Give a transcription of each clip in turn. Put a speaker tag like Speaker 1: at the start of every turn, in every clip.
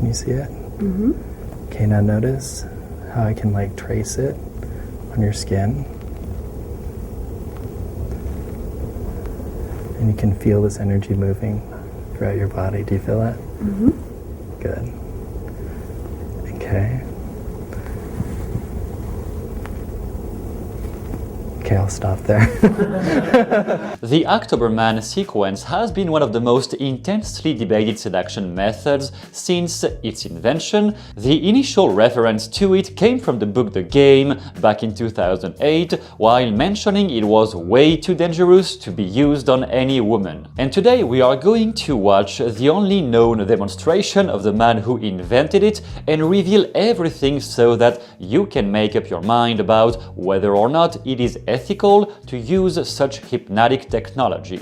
Speaker 1: Can you see it? Mm-hmm. Okay, now notice how I can like trace it on your skin. And you can feel this energy moving throughout your body. Do you feel that? Mm-hmm. Good. Okay. Okay, I'll stop there.
Speaker 2: The October Man sequence has been one of the most intensely debated seduction methods since its invention. The initial reference to it came from the book The Game back in 2008, while mentioning it was way too dangerous to be used on any woman. And today we are going to watch the only known demonstration of the man who invented it and reveal everything so that you can make up your mind about whether or not it is ethical to use such hypnotic technology.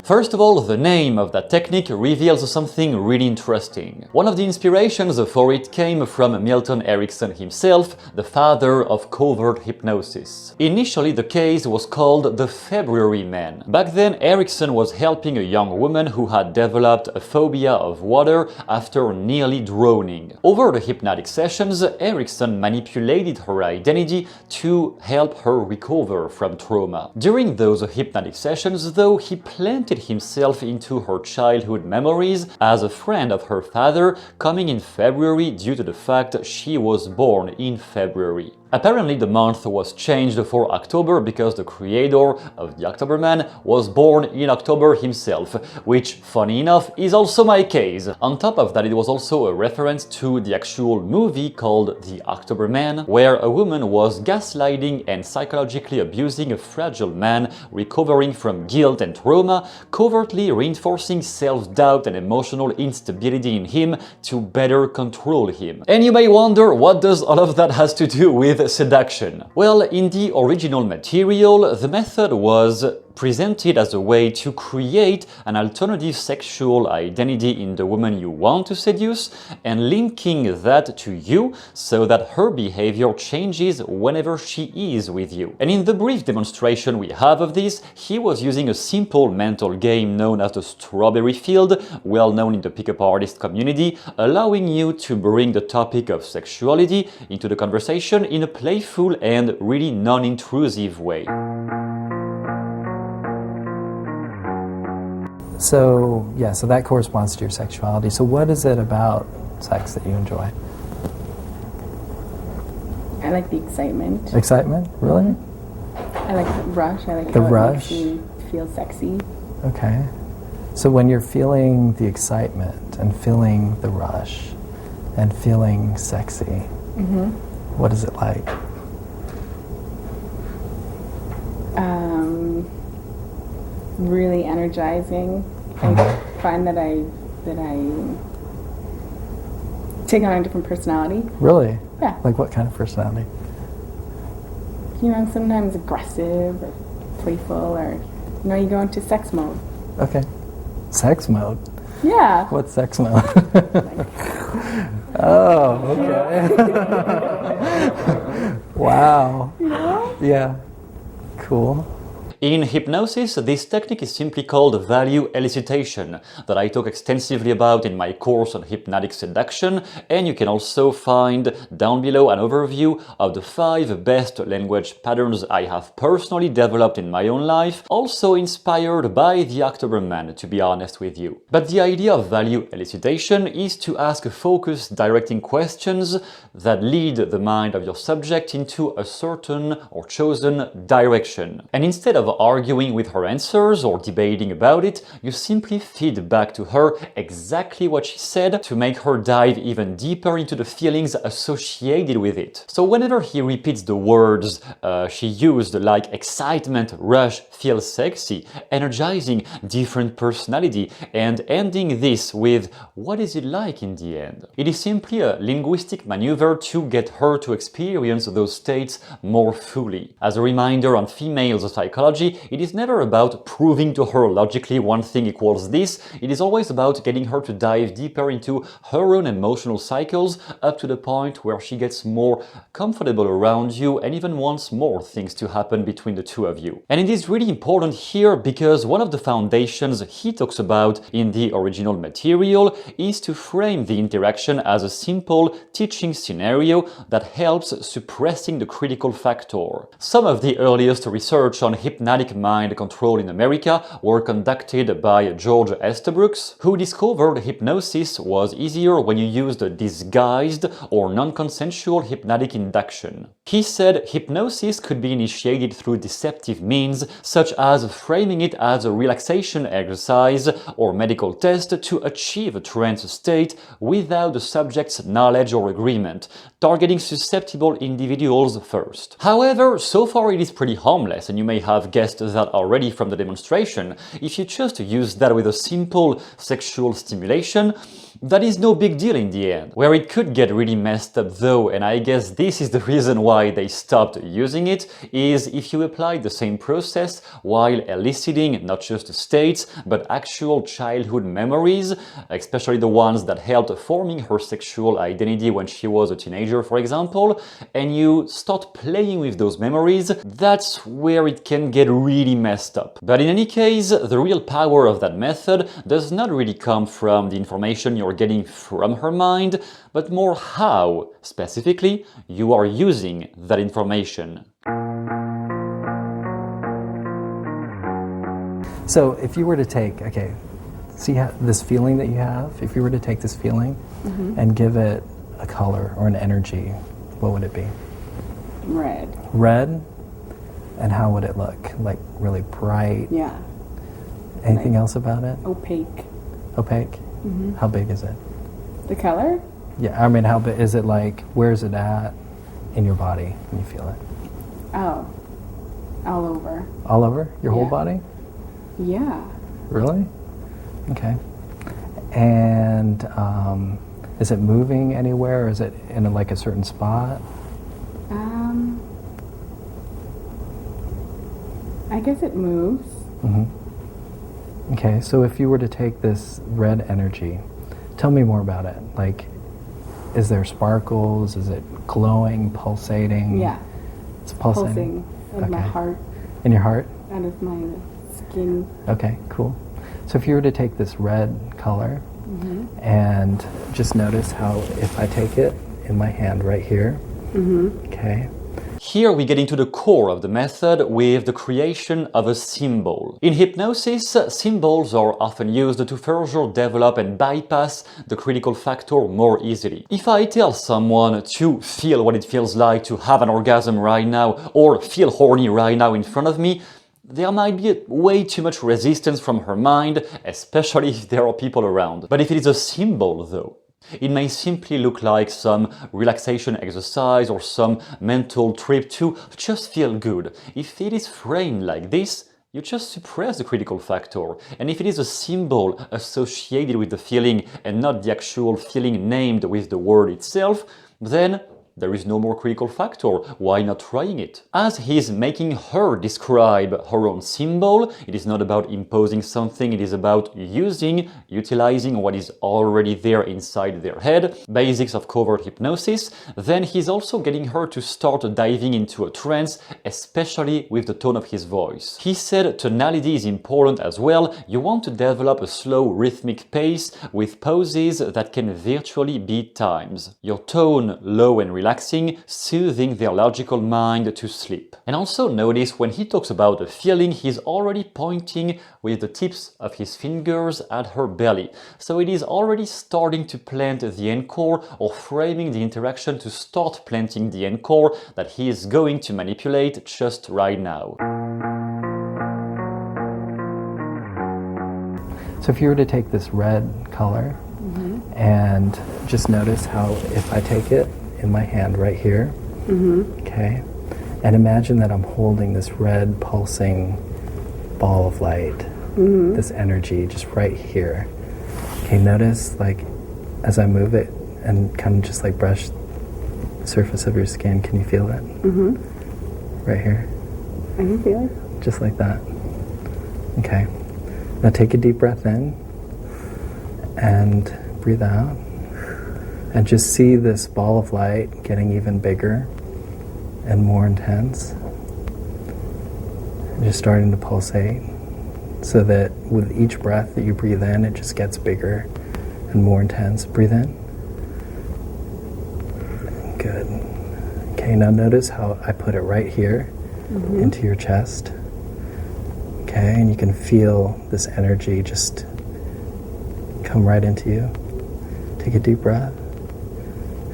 Speaker 2: First of all, the name of that technique reveals something really interesting. One of the inspirations for it came from Milton Erickson himself, the father of covert hypnosis. Initially, the case was called the February Man. Back then, Erickson was helping a young woman who had developed a phobia of water after nearly drowning. Over the hypnotic sessions, Erickson manipulated her identity to help her recover from trauma. During those hypnotic sessions, though, he planted himself into her childhood memories as a friend of her father, coming in February due to the fact she was born in February. Apparently the month was changed for October because the creator of the October Man was born in October himself, which, funny enough, is also my case. On top of that, it was also a reference to the actual movie called The October Man, where a woman was gaslighting and psychologically abusing a fragile man recovering from guilt and trauma, covertly reinforcing self-doubt and emotional instability in him to better control him. And you may wonder, what does all of that has to do with seduction? Well, in the original material, the method was presented as a way to create an alternative sexual identity in the woman you want to seduce and linking that to you so that her behavior changes whenever she is with you. And in the brief demonstration we have of this, he was using a simple mental game known as the strawberry field, well known in the pickup artist community, allowing you to bring the topic of sexuality into the conversation in a playful and really non-intrusive way.
Speaker 1: So, yeah, so that corresponds to your sexuality. So what is it about sex that you enjoy?
Speaker 3: I like the excitement.
Speaker 1: Excitement? Really?
Speaker 3: I like the rush. I like
Speaker 1: the
Speaker 3: how
Speaker 1: rush.
Speaker 3: It makes me feel sexy.
Speaker 1: Okay. So when you're feeling the excitement and feeling the rush and feeling sexy, what is it like?
Speaker 3: Really energizing. I find that I take on a different personality.
Speaker 1: Really?
Speaker 3: Yeah.
Speaker 1: Like what kind of personality?
Speaker 3: You know, sometimes aggressive or playful, or you go into sex mode.
Speaker 1: Okay. Sex mode?
Speaker 3: Yeah.
Speaker 1: What's sex mode? Oh, okay. Wow.
Speaker 3: You know?
Speaker 1: Yeah. Cool.
Speaker 2: In hypnosis, this technique is simply called value elicitation, that I talk extensively about in my course on hypnotic seduction, and you can also find down below an overview of the 5 best language patterns I have personally developed in my own life, also inspired by the October Man, to be honest with you. But the idea of value elicitation is to ask focused, directing questions that lead the mind of your subject into a certain or chosen direction. And instead of arguing with her answers or debating about it, you simply feed back to her exactly what she said to make her dive even deeper into the feelings associated with it. So whenever he repeats the words she used, like excitement, rush, feel sexy, energizing, different personality, and ending this with what is it like in the end, it is simply a linguistic maneuver to get her to experience those states more fully. As a reminder on female psychology, morphology, it is never about proving to her logically one thing equals this. It is always about getting her to dive deeper into her own emotional cycles up to the point where she gets more comfortable around you and even wants more things to happen between the two of you. And it is really important here because one of the foundations he talks about in the original material is to frame the interaction as a simple teaching scenario that helps suppressing the critical factor. Some of the earliest research on hypnotic mind control in America were conducted by George Estabrooks, who discovered hypnosis was easier when you used a disguised or non-consensual hypnotic induction. He said hypnosis could be initiated through deceptive means such as framing it as a relaxation exercise or medical test to achieve a trance state without the subject's knowledge or agreement, targeting susceptible individuals first. However, so far it is pretty harmless, and you may have guessed that already from the demonstration. If you choose to use that with a simple sexual stimulation, that is no big deal in the end. Where it could get really messed up though, and I guess this is the reason why they stopped using it, is if you apply the same process while eliciting not just states, but actual childhood memories, especially the ones that helped forming her sexual identity when she was a teenager, for example, and you start playing with those memories, that's where it can get really messed up. But in any case, the real power of that method does not really come from the information you're getting from her mind, but more how, specifically, you are using that information.
Speaker 1: So if you were to take, see how, this feeling that you have, if you were to take this feeling and give it a color or an energy, what would it be?
Speaker 3: Red.
Speaker 1: Red? And how would it look? Like really bright?
Speaker 3: Yeah.
Speaker 1: Anything else about it?
Speaker 3: Opaque.
Speaker 1: Opaque? How big is it?
Speaker 3: The color?
Speaker 1: Yeah, I mean, how big is it? Like, where's it at in your body when you feel it?
Speaker 3: Oh, all over.
Speaker 1: All over your whole
Speaker 3: Yeah.
Speaker 1: body?
Speaker 3: Yeah.
Speaker 1: Really? Okay. And is it moving anywhere? Or is it in like a certain spot?
Speaker 3: I guess it moves.
Speaker 1: Okay, so if you were to take this red energy, tell me more about it. Like, is there sparkles? Is it glowing, pulsating?
Speaker 3: Yeah.
Speaker 1: It's pulsating.
Speaker 3: In my heart.
Speaker 1: In your heart?
Speaker 3: Out of my skin.
Speaker 1: Okay, cool. So if you were to take this red color and just notice how if I take it in my hand right here, okay.
Speaker 2: Here we get into the core of the method with the creation of a symbol. In hypnosis, symbols are often used to further develop and bypass the critical factor more easily. If I tell someone to feel what it feels like to have an orgasm right now or feel horny right now in front of me, there might be way too much resistance from her mind, especially if there are people around. But if it is a symbol though, it may simply look like some relaxation exercise or some mental trip to just feel good. If it is framed like this, you just suppress the critical factor. And if it is a symbol associated with the feeling and not the actual feeling named with the word itself, then there is no more critical factor. Why not trying it? As he's making her describe her own symbol, it is not about imposing something, it is about utilizing what is already there inside their head, basics of covert hypnosis. Then he's also getting her to start diving into a trance, especially with the tone of his voice. He said tonality is important as well. You want to develop a slow rhythmic pace with pauses that can virtually beat times. Your tone, low and relaxing, soothing their logical mind to sleep. And also notice when he talks about a feeling, he's already pointing with the tips of his fingers at her belly. So it is already starting to plant the encore or framing the interaction to start planting the encore that he is going to manipulate just right now.
Speaker 1: So if you were to take this red color and just notice how if I take it in my hand right here, okay, and imagine that I'm holding this red pulsing ball of light, this energy just right here. Okay, notice like as I move it and kind of just like brush the surface of your skin, can you feel it? Right here?
Speaker 3: I can feel it.
Speaker 1: just like that. Okay. Now take a deep breath in and breathe out. And just see this ball of light getting even bigger and more intense. And just starting to pulsate, so that with each breath that you breathe in, it just gets bigger and more intense. Breathe in. Good. Okay, now notice how I put it right here into your chest. Okay, and you can feel this energy just come right into you. Take a deep breath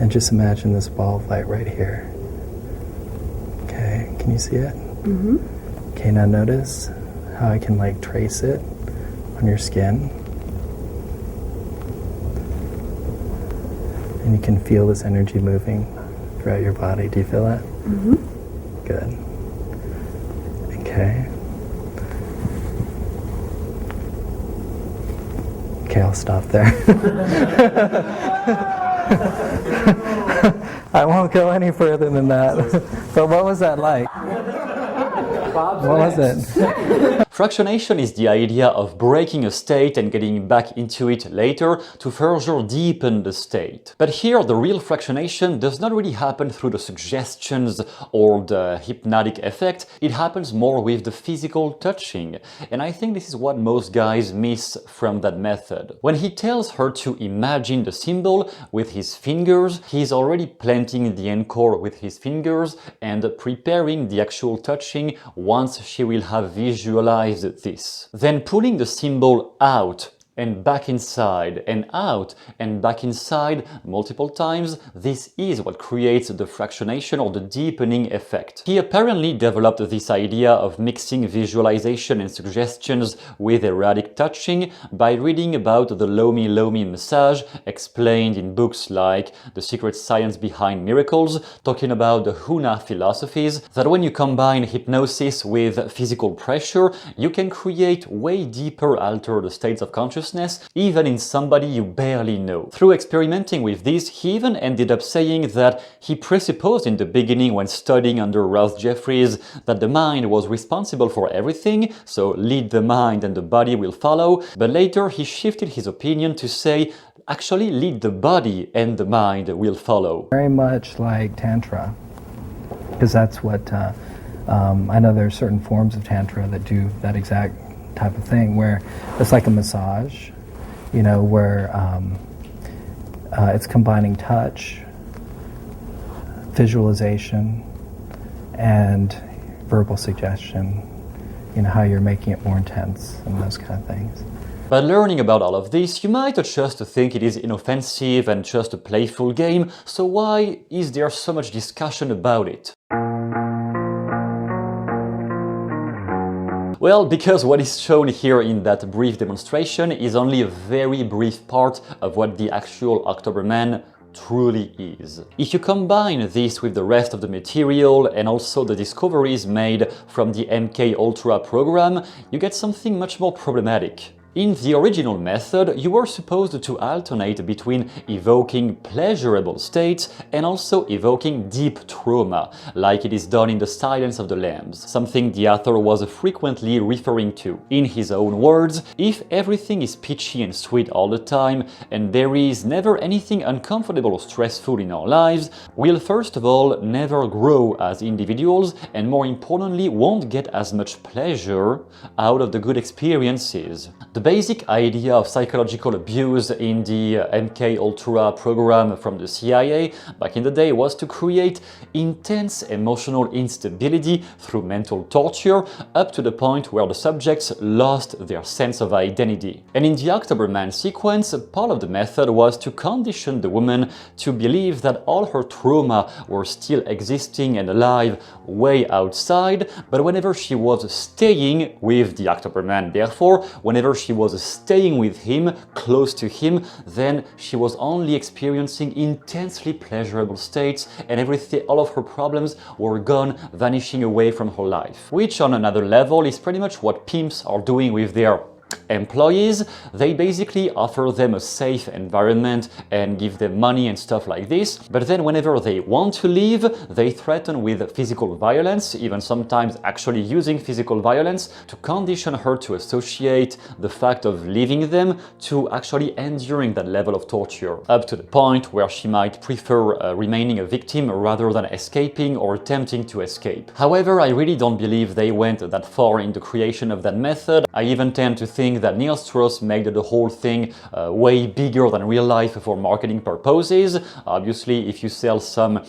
Speaker 1: and just imagine this ball of light right here. Okay, can you see it? Okay, now notice how I can like trace it on your skin. And you can feel this energy moving throughout your body. Do you feel that? Good. Okay. Okay, I'll stop there. I won't go any further than that. But what was that like? What was it?
Speaker 2: Fractionation is the idea of breaking a state and getting back into it later to further deepen the state. But here the real fractionation does not really happen through the suggestions or the hypnotic effect, it happens more with the physical touching. And I think this is what most guys miss from that method. When he tells her to imagine the symbol with his fingers, he's already planting the anchor with his fingers and preparing the actual touching once she will have visualized this. Then pulling the symbol out and back inside and out and back inside multiple times, this is what creates the fractionation or the deepening effect. He apparently developed this idea of mixing visualization and suggestions with erotic touching by reading about the Lomi Lomi massage explained in books like The Secret Science Behind Miracles, talking about the Huna philosophies, that when you combine hypnosis with physical pressure, you can create way deeper altered states of consciousness even in somebody you barely know. Through experimenting with this, he even ended up saying that he presupposed in the beginning when studying under Ralph Jeffries that the mind was responsible for everything, so lead the mind and the body will follow, but later he shifted his opinion to say actually lead the body and the mind will follow.
Speaker 1: Very much like Tantra, because that's what I know there are certain forms of Tantra that do that exact type of thing, where it's like a massage, you know, where it's combining touch, visualization, and verbal suggestion, you know, how you're making it more intense and those kind of things.
Speaker 2: But learning about all of this, you might just think it is inoffensive and just a playful game, so why is there so much discussion about it? Well, because what is shown here in that brief demonstration is only a very brief part of what the actual October Man truly is. If you combine this with the rest of the material and also the discoveries made from the MKUltra program, you get something much more problematic. In the original method, you were supposed to alternate between evoking pleasurable states and also evoking deep trauma, like it is done in The Silence of the Lambs, something the author was frequently referring to. In his own words, if everything is peachy and sweet all the time, and there is never anything uncomfortable or stressful in our lives, we'll first of all never grow as individuals, and more importantly, won't get as much pleasure out of the good experiences. The basic idea of psychological abuse in the MKUltra program from the CIA back in the day was to create intense emotional instability through mental torture up to the point where the subjects lost their sense of identity. And in the October Man sequence, part of the method was to condition the woman to believe that all her trauma were still existing and alive way outside, but whenever she was staying with the October Man, therefore, whenever she was staying with him, close to him, then she was only experiencing intensely pleasurable states, and everything, all of her problems were gone, vanishing away from her life. Which on another level is pretty much what pimps are doing with their employees, they basically offer them a safe environment and give them money and stuff like this. But then whenever they want to leave, they threaten with physical violence, even sometimes actually using physical violence to condition her to associate the fact of leaving them to actually enduring that level of torture, up to the point where she might prefer remaining a victim rather than escaping or attempting to escape. However, I really don't believe they went that far in the creation of that method. I even tend to think that Neil Strauss made the whole thing way bigger than real life for marketing purposes. Obviously, if you sell some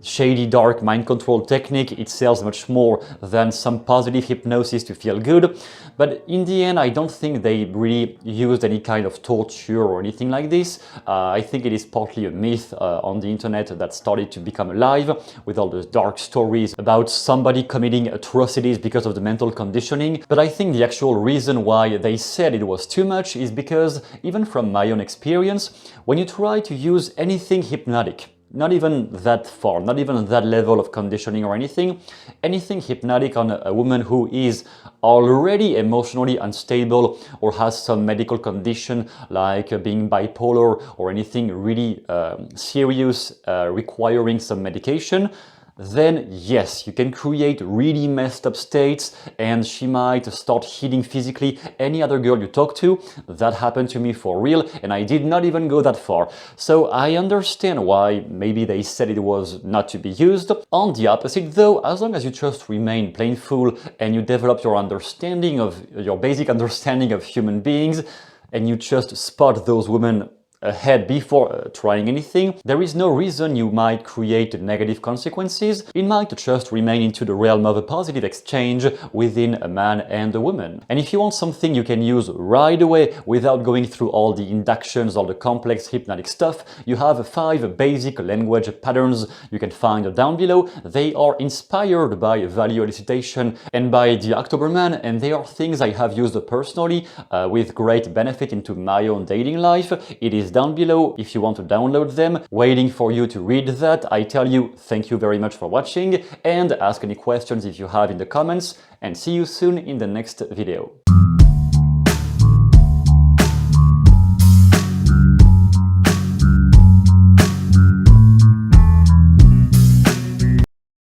Speaker 2: shady, dark mind control technique, it sells much more than some positive hypnosis to feel good. But in the end, I don't think they really used any kind of torture or anything like this. I think it is partly a myth on the internet that started to become alive with all those dark stories about somebody committing atrocities because of the mental conditioning. But I think the actual reason why they said it was too much is because, even from my own experience, when you try to use anything hypnotic, not even that far, not even that level of conditioning or anything hypnotic on a woman who is already emotionally unstable or has some medical condition like being bipolar or anything really serious requiring some medication, then yes, you can create really messed up states and she might start hitting physically any other girl you talk to. That happened to me for real, and I did not even go that far. So I understand why maybe they said it was not to be used. On the opposite though, as long as you just remain playful and you develop your basic understanding of human beings, and you just spot those women ahead before trying anything, there is no reason you might create negative consequences. It might just remain into the realm of a positive exchange within a man and a woman. And if you want something you can use right away without going through all the inductions, all the complex hypnotic stuff, you have 5 basic language patterns you can find down below. They are inspired by value elicitation and by the October Man, and they are things I have used personally with great benefit into my own dating life. It is down below if you want to download them, waiting for you to read that. I tell you, thank you very much for watching, and ask any questions if you have in the comments, and see you soon in the next video.